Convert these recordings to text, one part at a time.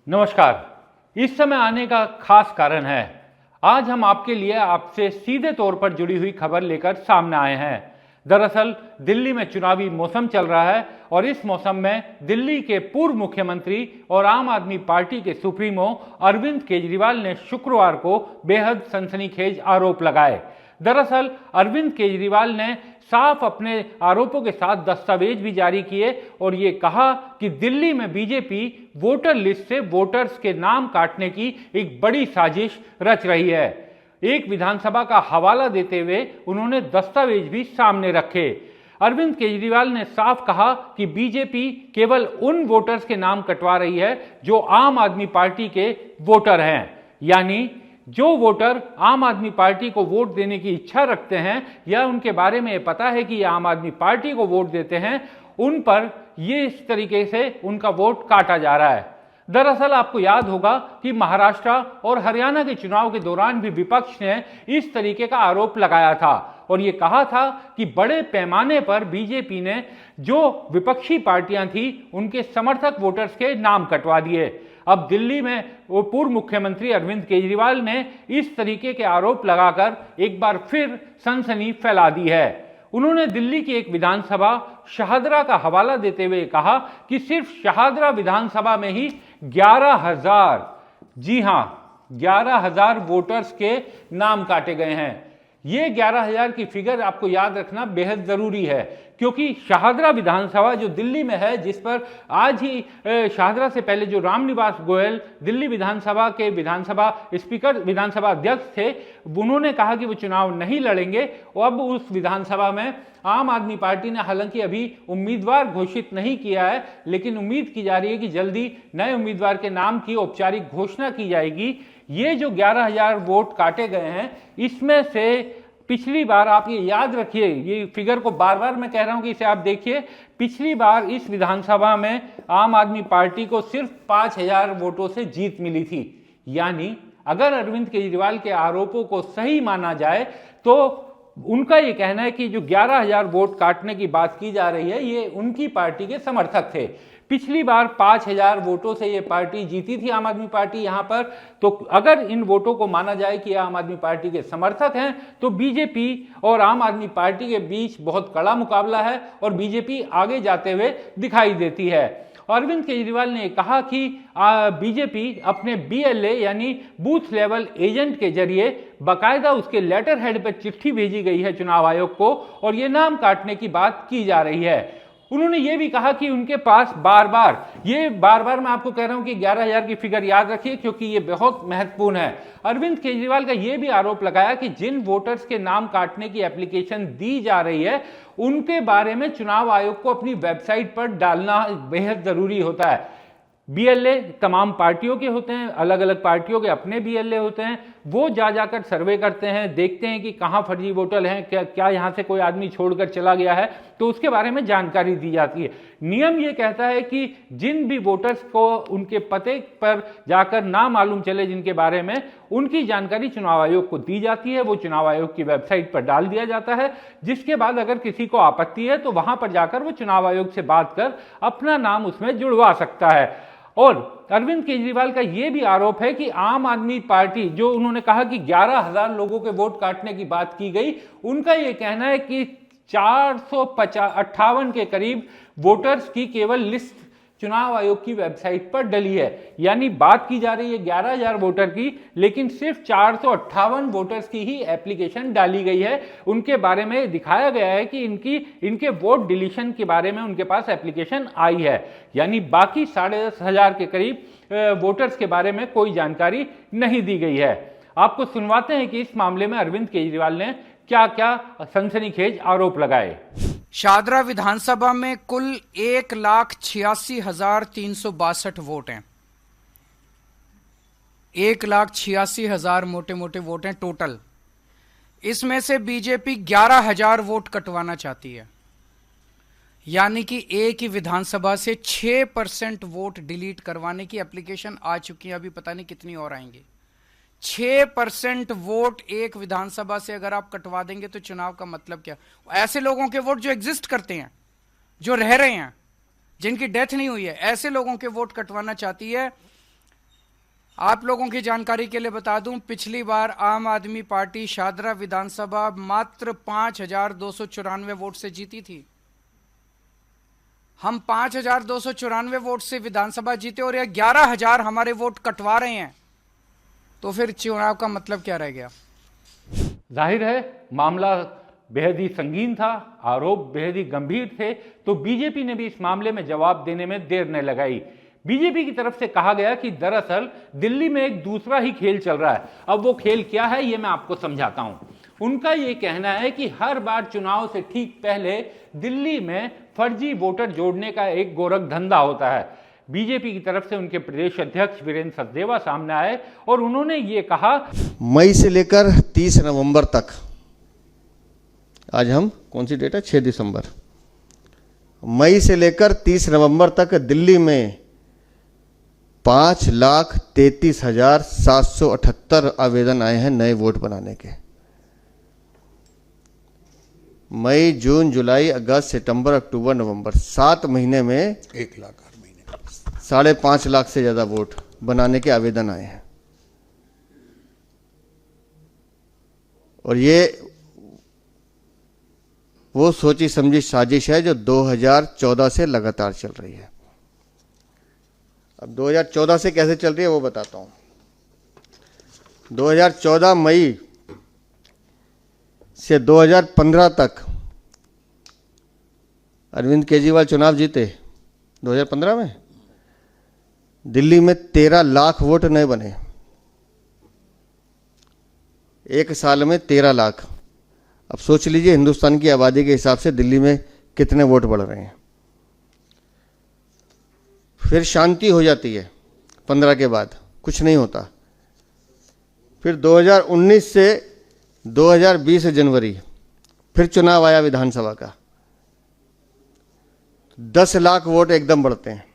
नमस्कार। इस समय आने का खास कारण है, आज हम आपके लिए आपसे सीधे तौर पर जुड़ी हुई खबर लेकर सामने आए हैं। दरअसल दिल्ली में चुनावी मौसम चल रहा है और इस मौसम में दिल्ली के पूर्व मुख्यमंत्री और आम आदमी पार्टी के सुप्रीमो अरविंद केजरीवाल ने शुक्रवार को बेहद सनसनीखेज आरोप लगाए। दरअसल अरविंद केजरीवाल ने साफ अपने आरोपों के साथ दस्तावेज भी जारी किए और ये कहा कि दिल्ली में बीजेपी वोटर लिस्ट से वोटर्स के नाम काटने की एक बड़ी साजिश रच रही है। एक विधानसभा का हवाला देते हुए उन्होंने दस्तावेज भी सामने रखे। अरविंद केजरीवाल ने साफ कहा कि बीजेपी केवल उन वोटर्स के नाम कटवा रही है जो आम आदमी पार्टी के वोटर हैं, यानी जो वोटर आम आदमी पार्टी को वोट देने की इच्छा रखते हैं या उनके बारे में पता है कि ये आम आदमी पार्टी को वोट देते हैं, उन पर ये इस तरीके से उनका वोट काटा जा रहा है। दरअसल आपको याद होगा कि महाराष्ट्र और हरियाणा के चुनाव के दौरान भी विपक्ष ने इस तरीके का आरोप लगाया था और ये कहा था कि बड़े पैमाने पर बीजेपी ने जो विपक्षी पार्टियां थी उनके समर्थक वोटर्स के नाम कटवा दिए। अब दिल्ली में वो पूर्व मुख्यमंत्री अरविंद केजरीवाल ने इस तरीके के आरोप लगाकर एक बार फिर सनसनी फैला दी है। उन्होंने दिल्ली की एक विधानसभा शाहदरा का हवाला देते हुए कहा कि सिर्फ शाहदरा विधानसभा में ही 11,000, जी हां, 11,000 वोटर्स के नाम काटे गए हैं। ये 11,000 की फिगर आपको याद रखना बेहद जरूरी है, क्योंकि शाहदरा विधानसभा जो दिल्ली में है, जिस पर आज ही शाहदरा से पहले जो रामनिवास गोयल दिल्ली विधानसभा के विधानसभा स्पीकर, विधानसभा अध्यक्ष थे, उन्होंने कहा कि वो चुनाव नहीं लड़ेंगे। अब उस विधानसभा में आम आदमी पार्टी ने हालांकि अभी उम्मीदवार घोषित नहीं किया है, लेकिन उम्मीद की जा रही है कि जल्दी नए उम्मीदवार के नाम की औपचारिक घोषणा की जाएगी। ये जो 11,000 वोट काटे गए हैं, इसमें से पिछली बार, आप ये याद रखिए, ये फिगर को बार बार मैं कह रहा हूं कि इसे आप देखिए, पिछली बार इस विधानसभा में आम आदमी पार्टी को सिर्फ 5,000 वोटों से जीत मिली थी। यानी अगर अरविंद केजरीवाल के आरोपों को सही माना जाए तो उनका ये कहना है कि जो 11,000 वोट काटने की बात की जा रही है, ये उनकी पार्टी के समर्थक थे। पिछली बार 5,000 वोटों से ये पार्टी जीती थी, आम आदमी पार्टी यहां पर। तो अगर इन वोटों को माना जाए कि आम आदमी पार्टी के समर्थक हैं, तो बीजेपी और आम आदमी पार्टी के बीच बहुत कड़ा मुकाबला है और बीजेपी आगे जाते हुए दिखाई देती है। अरविंद केजरीवाल ने कहा कि बीजेपी अपने BLA यानी बूथ लेवल एजेंट के जरिए बाकायदा उसके लेटर हेड पर चिट्ठी भेजी गई है चुनाव आयोग को और ये नाम काटने की बात की जा रही है। उन्होंने ये भी कहा कि उनके पास बार बार मैं आपको कह रहा हूं कि 11,000 की फिगर याद रखिए, क्योंकि ये बहुत महत्वपूर्ण है। अरविंद केजरीवाल का ये भी आरोप लगाया कि जिन वोटर्स के नाम काटने की एप्लीकेशन दी जा रही है, उनके बारे में चुनाव आयोग को अपनी वेबसाइट पर डालना बेहद जरूरी होता है। BLA तमाम पार्टियों के होते हैं, अलग अलग पार्टियों के अपने BLA होते हैं। वो जाकर सर्वे करते हैं, देखते हैं कि कहाँ फर्जी वोटर हैं, क्या यहाँ से कोई आदमी छोड़कर चला गया है, तो उसके बारे में जानकारी दी जाती है। नियम ये कहता है कि जिन भी वोटर्स को उनके पते पर जाकर ना मालूम चले जिनके बारे में, उनकी जानकारी चुनाव आयोग को दी जाती है, वो चुनाव आयोग की वेबसाइट पर डाल दिया जाता है, जिसके बाद अगर किसी को आपत्ति है तो वहां पर जाकर वो चुनाव आयोग से बात कर अपना नाम उसमें जुड़वा सकता है। और अरविंद केजरीवाल का यह भी आरोप है कि आम आदमी पार्टी, जो उन्होंने कहा कि 11,000 लोगों के वोट काटने की बात की गई, उनका यह कहना है कि 458 के करीब वोटर्स की केवल लिस्ट चुनाव आयोग की वेबसाइट पर डली है। यानी बात की जा रही है 11,000 वोटर की, लेकिन सिर्फ 458 वोटर्स की ही एप्लीकेशन डाली गई है। उनके बारे में दिखाया गया है कि इनके वोट डिलीशन के बारे में उनके पास एप्लीकेशन आई है। यानी बाकी 10,500 के करीब वोटर्स के बारे में कोई जानकारी नहीं दी गई है। आपको सुनवाते हैं कि इस मामले में अरविंद केजरीवाल ने क्या क्या सनसनीखेज आरोप लगाए। शाहदरा विधानसभा में कुल 1,86,362 वोट हैं। 1,86,000 मोटे मोटे वोट हैं टोटल। इसमें से बीजेपी 11,000 वोट कटवाना चाहती है, यानी कि एक ही विधानसभा से 6% वोट डिलीट करवाने की एप्लीकेशन आ चुकी है। अभी पता नहीं कितनी और आएंगी। 6% वोट एक विधानसभा से अगर आप कटवा देंगे तो चुनाव का मतलब क्या? ऐसे लोगों के वोट जो एग्जिस्ट करते हैं, जो रह रहे हैं, जिनकी डेथ नहीं हुई है, ऐसे लोगों के वोट कटवाना चाहती है आप लोगों की जानकारी के लिए बता दूं, पिछली बार आम आदमी पार्टी शादरा विधानसभा मात्र 5,294 वोट से जीती थी। हम 5,294 वोट से विधानसभा जीते और ये 11,000 हमारे वोट कटवा रहे हैं, तो फिर चुनाव का मतलब क्या रह गया? जाहिर है मामला बेहद ही संगीन था, आरोप बेहद ही गंभीर थे, तो बीजेपी ने भी इस मामले में जवाब देने में देर न लगाई। बीजेपी की तरफ से कहा गया कि दरअसल दिल्ली में एक दूसरा ही खेल चल रहा है। अब वो खेल क्या है ये मैं आपको समझाता हूं। उनका ये कहना है कि हर बार चुनाव से ठीक पहले दिल्ली में फर्जी वोटर जोड़ने का एक गोरख धंधा होता है। बीजेपी की तरफ से उनके प्रदेश अध्यक्ष वीरेंद्र सचदेवा सामने आए और उन्होंने ये कहा, मई से लेकर 30 नवंबर तक, आज हम कौन सी डेट है, 6 दिसंबर, मई से लेकर 30 नवंबर तक दिल्ली में 5,33,778 आवेदन आए हैं नए वोट बनाने के। मई, जून, जुलाई, अगस्त, सितंबर, अक्टूबर, नवंबर, 7 महीने में 1 लाख हर महीने 5.5 लाख से ज़्यादा वोट बनाने के आवेदन आए हैं। और ये वो सोची समझी साजिश है जो 2014 से लगातार चल रही है। अब 2014 से कैसे चल रही है वो बताता हूँ। 2014 मई से 2015 तक अरविंद केजरीवाल चुनाव जीते। 2015 में दिल्ली में 13 लाख वोट नए बने, एक साल में 13 लाख। अब सोच लीजिए हिंदुस्तान की आबादी के हिसाब से दिल्ली में कितने वोट बढ़ रहे हैं। फिर शांति हो जाती है 15 के बाद, कुछ नहीं होता। फिर 2019 से 2020 जनवरी फिर चुनाव आया विधानसभा का, 10 लाख वोट एकदम बढ़ते हैं।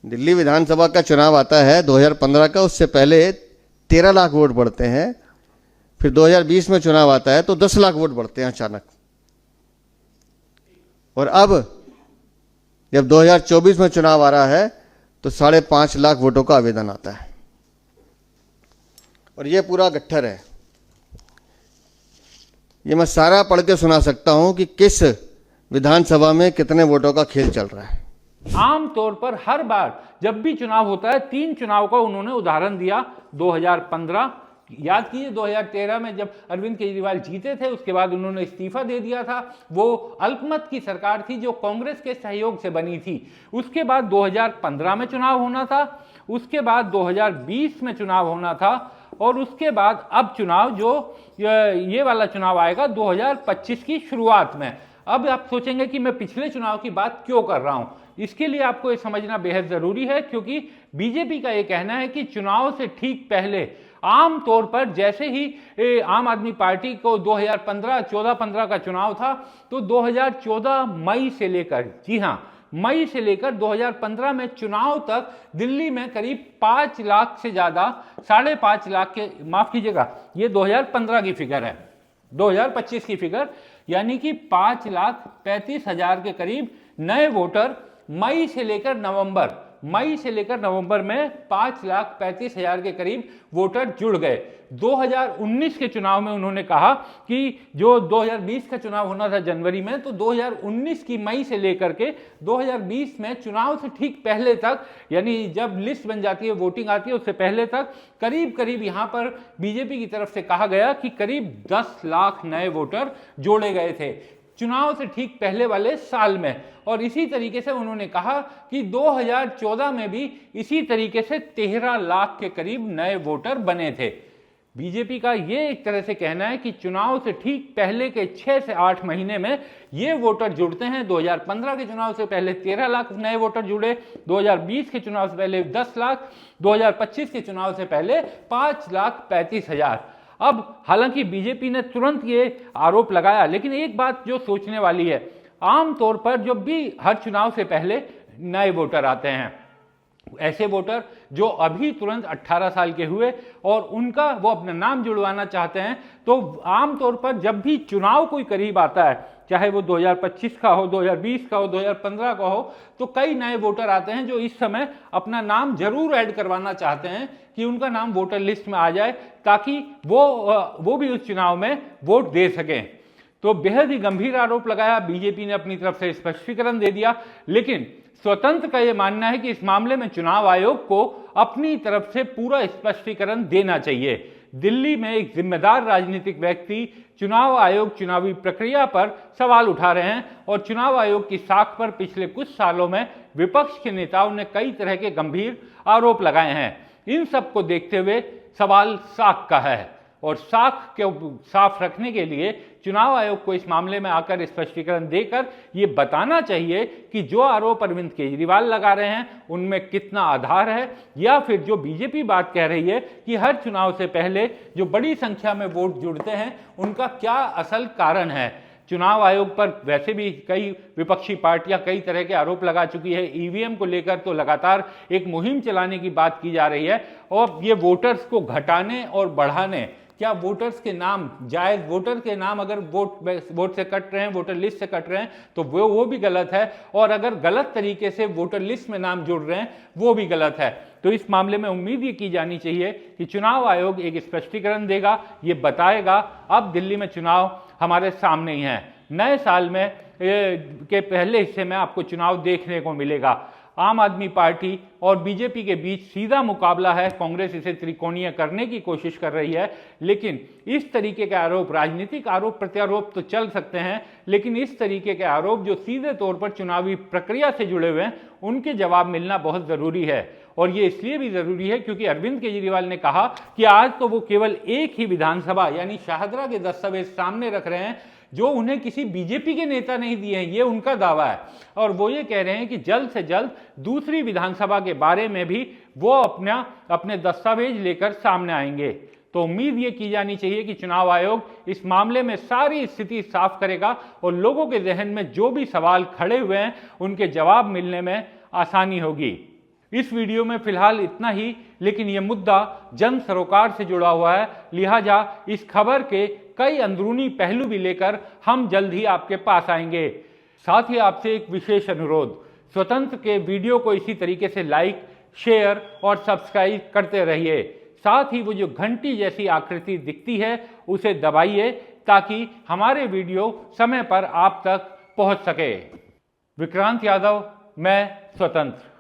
दिल्ली विधानसभा का चुनाव आता है 2015 का, उससे पहले 13 लाख वोट बढ़ते हैं। फिर 2020 में चुनाव आता है तो 10 लाख वोट बढ़ते हैं अचानक। और अब जब 2024 में चुनाव आ रहा है तो 5.5 लाख वोटों का आवेदन आता है। और ये पूरा गट्ठर है। ये मैं सारा पढ़ के सुना सकता हूं कि किस विधानसभा में कितने वोटों का खेल चल रहा है। आमतौर पर हर बार जब भी चुनाव होता है, 3 चुनाव का उन्होंने उदाहरण दिया। 2015 याद कीजिए, 2013 में जब अरविंद केजरीवाल जीते थे, उसके बाद उन्होंने इस्तीफा दे दिया था। वो अल्पमत की सरकार थी जो कांग्रेस के सहयोग से बनी थी। उसके बाद 2015 में चुनाव होना था, उसके बाद 2020 में चुनाव होना था, और उसके बाद अब चुनाव जो ये वाला चुनाव आएगा 2025 की शुरुआत में। अब आप सोचेंगे कि मैं पिछले चुनाव की बात क्यों कर रहा हूं। इसके लिए आपको ये समझना बेहद जरूरी है, क्योंकि बीजेपी का ये कहना है कि चुनाव से ठीक पहले आम तौर पर जैसे ही आम आदमी पार्टी को 2014-15 का चुनाव था, तो 2014 मई से लेकर, जी हां, मई से लेकर 2015 में चुनाव तक दिल्ली में करीब 5 लाख से ज्यादा, 5.5 लाख के, माफ कीजिएगा, ये 2015 की फिगर है, 2025 की फिगर, यानी कि 5,35,000 के करीब नए वोटर मई से लेकर नवंबर में 5,35,000 के करीब वोटर जुड़ गए। 2019 के चुनाव में उन्होंने कहा कि जो 2020 का चुनाव होना था जनवरी में, तो 2019 की मई से लेकर के 2020 में चुनाव से ठीक पहले तक, यानी जब लिस्ट बन जाती है, वोटिंग आती है, उससे पहले तक करीब यहां पर बीजेपी की तरफ से कहा गया कि करीब 10 लाख नए वोटर जोड़े गए थे चुनाव से ठीक पहले वाले साल में। और इसी तरीके से उन्होंने कहा कि 2014 में भी इसी तरीके से 13 लाख के करीब नए वोटर बने थे। बीजेपी का ये एक तरह से कहना है कि चुनाव से ठीक पहले के 6 से 8 महीने में ये वोटर जुड़ते हैं। 2015 के चुनाव से पहले 13 लाख नए वोटर जुड़े, 2020 के चुनाव से पहले 10 लाख, 2025 के चुनाव से पहले 5,35,000। अब हालांकि बीजेपी ने तुरंत ये आरोप लगाया, लेकिन एक बात जो सोचने वाली है, आमतौर पर जब भी हर चुनाव से पहले नए वोटर आते हैं, ऐसे वोटर जो अभी तुरंत 18 साल के हुए और उनका वो अपना नाम जुड़वाना चाहते हैं, तो आमतौर पर जब भी चुनाव कोई करीब आता है चाहे वो 2025 का हो, 2020 का हो, 2015 का हो, तो कई नए वोटर आते हैं जो इस समय अपना नाम जरूर ऐड करवाना चाहते हैं कि उनका नाम वोटर लिस्ट में आ जाए, ताकि वो भी उस चुनाव में वोट दे सकें। तो बेहद ही गंभीर आरोप लगाया। बीजेपी ने अपनी तरफ से स्पष्टीकरण दे दिया, लेकिन स्वतंत्र का यह मानना है कि इस मामले में चुनाव आयोग को अपनी तरफ से पूरा स्पष्टीकरण देना चाहिए। दिल्ली में एक जिम्मेदार राजनीतिक व्यक्ति चुनाव आयोग चुनावी प्रक्रिया पर सवाल उठा रहे हैं और चुनाव आयोग की साख पर पिछले कुछ सालों में विपक्ष के नेताओं ने कई तरह के गंभीर आरोप लगाए हैं। इन सब को देखते हुए सवाल साख का है और साख को साफ रखने के लिए चुनाव आयोग को इस मामले में आकर स्पष्टीकरण देकर ये बताना चाहिए कि जो आरोप अरविंद केजरीवाल लगा रहे हैं उनमें कितना आधार है, या फिर जो बीजेपी बात कह रही है कि हर चुनाव से पहले जो बड़ी संख्या में वोट जुड़ते हैं उनका क्या असल कारण है। चुनाव आयोग पर वैसे भी कई विपक्षी पार्टियां कई तरह के आरोप लगा चुकी है। ईवीएम को लेकर तो लगातार एक मुहिम चलाने की बात की जा रही है और ये वोटर्स को घटाने और बढ़ाने, क्या वोटर्स के नाम जायज, वोटर के नाम अगर वोट से कट रहे हैं, वोटर लिस्ट से कट रहे हैं तो वो भी गलत है, और अगर गलत तरीके से वोटर लिस्ट में नाम जुड़ रहे हैं वो भी गलत है। तो इस मामले में उम्मीद ये की जानी चाहिए कि चुनाव आयोग एक स्पष्टीकरण देगा, ये बताएगा। अब दिल्ली में चुनाव हमारे सामने ही है। नए साल में के पहले हिस्से में आपको चुनाव देखने को मिलेगा। आम आदमी पार्टी और बीजेपी के बीच सीधा मुकाबला है। कांग्रेस इसे त्रिकोणीय करने की कोशिश कर रही है, लेकिन इस तरीके के आरोप, राजनीतिक आरोप प्रत्यारोप तो चल सकते हैं, लेकिन इस तरीके के आरोप जो सीधे तौर पर चुनावी प्रक्रिया से जुड़े हुए हैं उनके जवाब मिलना बहुत जरूरी है। और ये इसलिए भी जरूरी है क्योंकि अरविंद केजरीवाल ने कहा कि आज तो वो केवल एक ही विधानसभा यानी शाहदरा के दस्तावेज सामने रख रहे हैं जो उन्हें किसी बीजेपी के नेता नहीं दिए हैं, ये उनका दावा है। और वो ये कह रहे हैं कि जल्द से जल्द दूसरी विधानसभा के बारे में भी वो अपने दस्तावेज लेकर सामने आएंगे। तो उम्मीद ये की जानी चाहिए कि चुनाव आयोग इस मामले में सारी स्थिति साफ करेगा और लोगों के जहन में जो भी सवाल खड़े हुए हैं उनके जवाब मिलने में आसानी होगी। इस वीडियो में फिलहाल इतना ही, लेकिन यह मुद्दा जन सरोकार से जुड़ा हुआ है, लिहाजा इस खबर के कई अंदरूनी पहलू भी लेकर हम जल्द ही आपके पास आएंगे। साथ ही आपसे एक विशेष अनुरोध, स्वतंत्र के वीडियो को इसी तरीके से लाइक, शेयर और सब्सक्राइब करते रहिए। साथ ही वो जो घंटी जैसी आकृति दिखती है उसे दबाइए ताकि हमारे वीडियो समय पर आप तक पहुंच सके। विक्रांत यादव, मैं स्वतंत्र।